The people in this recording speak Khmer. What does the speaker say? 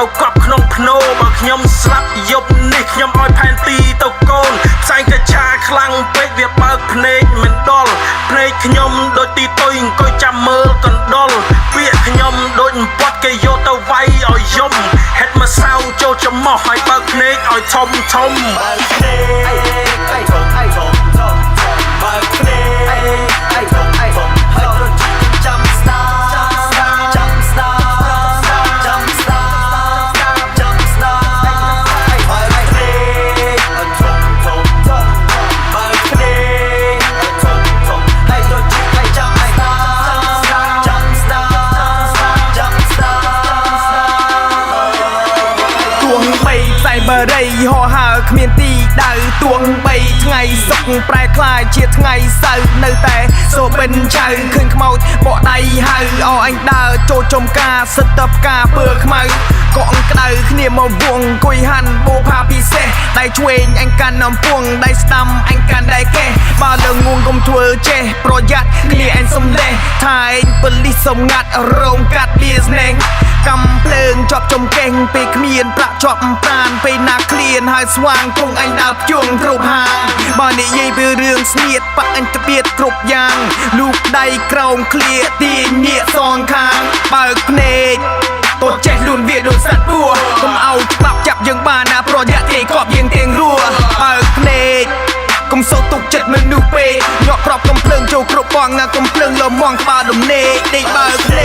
ទៅកប់ក្នុងភ្នោបើខ្ញុំស្លាប់យប់នេះខ្ញុំឲ្យផែនទីទៅកូនផ្សែងកាឆាខ្លាំងពេកវាបើកភ្នែកមិនដល់ភ្នែកខ្ញុំដូចទីតុយអង្គុយចាំមើលកណ្ដុលពាក្យខ្ញុំដូចប៉ាត់គេយកទៅវាយឲ្យយំហេតុមកសៅចូលច្រមុះឲ្យបើកភ្នែកឲ្យធំធំបើកភ្នែកធំបើកភ្នែកធំហើយរត់ចាំស្ដាចាំស្ដាចាំស្ដាចាំស្ដាបើកភ្នែកធំបើកភ្នែកធំហើយរត់ចាំស្ដាចាំស្ដាចាំស្ដាទួងបីផ្សែងបរិយហោហើគ្មានទីដៅទួងបីថ្ងៃសុខប្រែคล้ายជាថ្ងៃសៅរ៍នៅតែសូបិនចៅឃើញខ្មោចបកដៃហៅអអញដើរចូលចំការសិតតផ្កាពើខ្មៅកក់ក្ដៅគ្នាមកវងអង្គុយហាន់បូផាពិសេសដៃឆ្វេងអញកាន់អំពងដៃស្ដាំអញកាន់ដៃកេះបើលើងងកុំធ្វើចេះប្រយ័ត្នគ្នាអញសំលេះថាឯងប៉ូលីសសម្ងាត់រោងកាត់ business កំភ្លើងជាប់ចំកេងពេលគ្មានប្រាក់ជាប់ប្រានពេលណាឃ្លានហើយស្វាងគង់អញដើរជួងគ្រប់ហាងបើនិយាយពីរឿងស្នៀតប៉អញត្បៀតគ្រប់យ៉ាងលូកដៃក្រោមឃ្លាទាញនៀកសងខាងបើកភ្នែកតោះចេះលួនវាដូចសត្វពស់កុំឲ្យច្បាប់ចាប់យើងបានណាប្រយ័ត្នទេកប់យើងទាំងរស់បើកភ្នែកកុំសូវទុកចិត្តមនុស្សពេកញាក់ប្រាប់កំភ្លើងចូលគ្រប់បងណាកំភ្លើងលមងក្បាលដំណេកដេកបើកភ្នែក